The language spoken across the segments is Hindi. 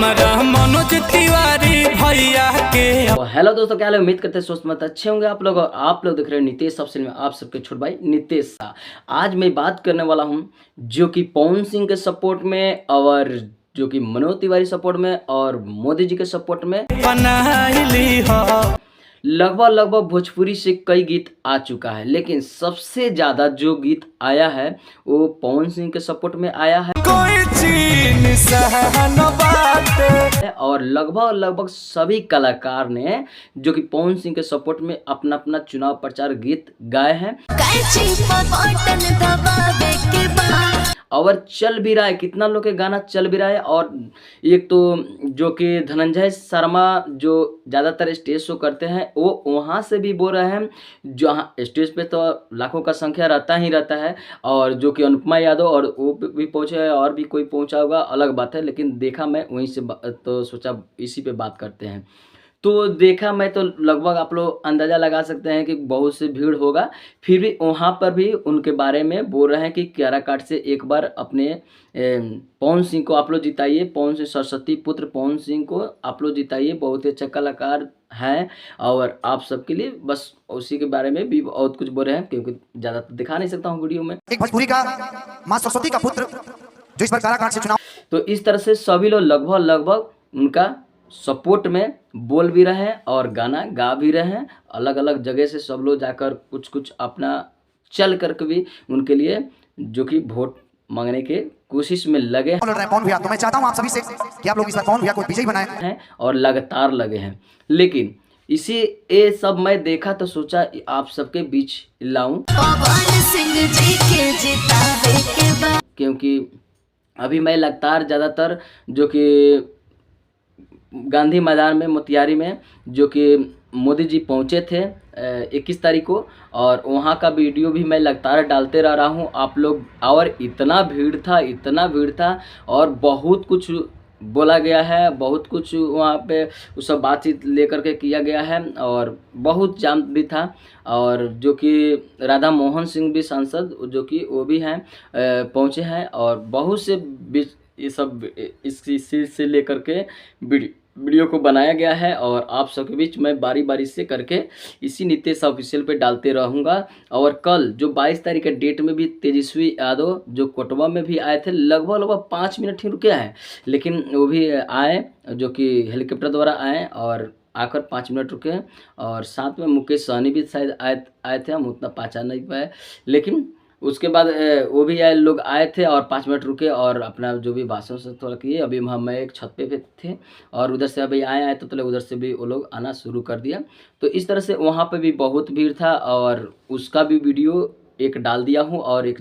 हमारा मनोज तिवारी भैया के। हेलो दोस्तों, क्या हाल है? उम्मीद करते हैं स्वस्थ मत अच्छे होंगे आप लोग। और आप लोग देख रहे हैं नितेश सबसे में आप सबके छोटे भाई नितेश शाह। आज मैं बात करने वाला हूं जो कि पवन सिंह के सपोर्ट में और जो कि मनोज तिवारी सपोर्ट में और मोदी जी के सपोर्ट में लगभग भोजपुरी से कई गीत आ चुका है, लेकिन सबसे ज्यादा जो गीत आया है वो पवन सिंह के सपोर्ट में आया है। और लगभग सभी कलाकार ने जो कि पवन सिंह के सपोर्ट में अपना अपना चुनाव प्रचार गीत गाए हैं और चल भी रहा है। कितना लोग के गाना चल भी रहा है। और एक तो जो कि धनंजय शर्मा जो ज़्यादातर स्टेज शो करते हैं वो वहाँ से भी बोल रहे हैं। जहाँ स्टेज पे तो लाखों का संख्या रहता ही रहता है, और जो कि अनुपमा यादव और वो भी पहुँचे हैं और भी कोई पहुँचा होगा अलग बात है, लेकिन देखा मैं वहीं से तो सोचा इसी पे बात करते हैं। तो देखा मैं तो लगभग आप लोग अंदाज़ा लगा सकते हैं कि बहुत सी भीड़ होगा। फिर भी वहाँ पर भी उनके बारे में बोल रहे हैं कि काराकाट से एक बार अपने पवन सिंह को आप लोग जिताइए। पवन सिंह सरस्वती पुत्र पवन सिंह को आप लोग जिताइए, बहुत ही अच्छा कलाकार हैं और आप सबके लिए बस उसी के बारे में भी बहुत कुछ बोल रहे हैं, क्योंकि ज़्यादा तो दिखा नहीं सकता हूँ वीडियो में। एक भोजपुरी का मां सरस्वती का पुत्र जो इस बार काराकाट से चुनाव, तो इस तरह से सभी लोग लगभग उनका सपोर्ट में बोल भी रहे हैं और गाना गा भी रहे हैं। अलग अलग जगह से सब लोग जाकर कुछ अपना चल करके भी उनके लिए जो कि वोट मांगने के कोशिश में लगे कौन भैया, तो मैं चाहता हूं आप सभी से कि आप लोग इस बार कौन भैया को विजयी बनाएं हैं और लगातार लगे हैं। लेकिन इसी ये सब मैं देखा तो सोचा आप सबके बीच लाऊं, क्योंकि अभी मैं लगातार ज़्यादातर जो कि गांधी मैदान में मोतिहारी में जो कि मोदी जी पहुंचे थे 21 तारीख को, और वहां का वीडियो भी मैं लगातार डालते रहा हूं आप लोग। और इतना भीड़ था और बहुत कुछ बोला गया है, बहुत कुछ वहाँ पे उस सब बातचीत लेकर के किया गया है और बहुत जाम भी था। और जो कि राधा मोहन सिंह भी सांसद जो कि वो भी हैं पहुँचे हैं, और बहुत से ये सब इस चीज़ से लेकर के वीडियो को बनाया गया है और आप सबके बीच मैं बारी से करके इसी नितेश ऑफिशियल पे डालते रहूँगा। और कल जो 22 तारीख के डेट में भी तेजस्वी यादव जो कोटवा में भी आए थे, लगभग 5 मिनट ही रुके हैं, लेकिन वो भी आए जो कि हेलीकॉप्टर द्वारा आए और आकर 5 मिनट रुके। और साथ में मुकेश सहनी भी शायद आए थे, हम उतना पहचान नहीं पाए, लेकिन उसके बाद वो भी लोग आए थे और 5 मिनट रुके और अपना जो भी भाषण से थोड़ा किए। अभी हम एक छत पे थे और उधर से अभी आए तो उधर से भी वो लोग आना शुरू कर दिया। तो इस तरह से वहाँ पे भी बहुत भीड़ था और उसका भी वीडियो एक डाल दिया हूँ, और एक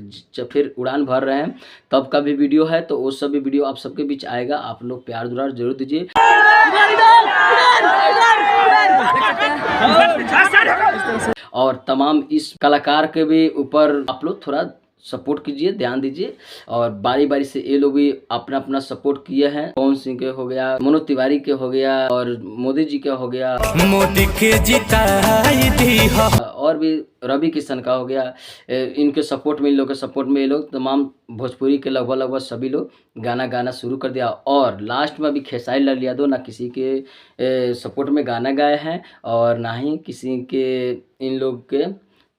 फिर उड़ान भर रहे हैं तब का भी वीडियो है, तो वो सब भी वीडियो आप सबके बीच आएगा। आप लोग प्यार दुलार जरूर दीजिए। और तमाम इस कलाकार के भी ऊपर आप लोग थोड़ा सपोर्ट कीजिए, ध्यान दीजिए। और बारी से ये लोग भी अपना अपना सपोर्ट किए हैं। पवन सिंह के हो गया, मनोज तिवारी के हो गया और मोदी जी के हो गया, मोदी के जिताई दी हो, और भी रवि किशन का हो गया। इनके सपोर्ट में, इन लोग के सपोर्ट में ये लोग तमाम भोजपुरी के लगभग सभी लोग गाना शुरू कर दिया। और लास्ट में अभी खेसारी लाल यादव ना किसी के सपोर्ट में गाना गाए हैं और ना ही किसी के इन लोग के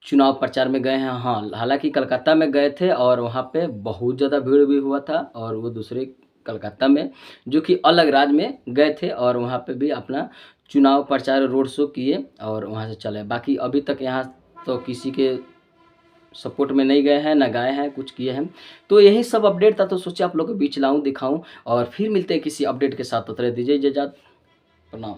चुनाव प्रचार में गए हैं। हाँ, हालांकि कलकत्ता में गए थे और वहाँ पे बहुत ज़्यादा भीड़ भी हुआ था, और वो दूसरे कलकत्ता में जो कि अलग राज्य में गए थे और वहाँ पे भी अपना चुनाव प्रचार रोड शो किए और वहाँ से चले। बाकी अभी तक यहाँ तो किसी के सपोर्ट में नहीं गए हैं, ना गाए हैं, कुछ किए हैं। तो यही सब अपडेट था, तो सोचा आप लोग के बीच लाऊं, दिखाऊं, और फिर मिलते हैं किसी अपडेट के साथ। तो तरह दीजिए इजाज़त, प्रणाम।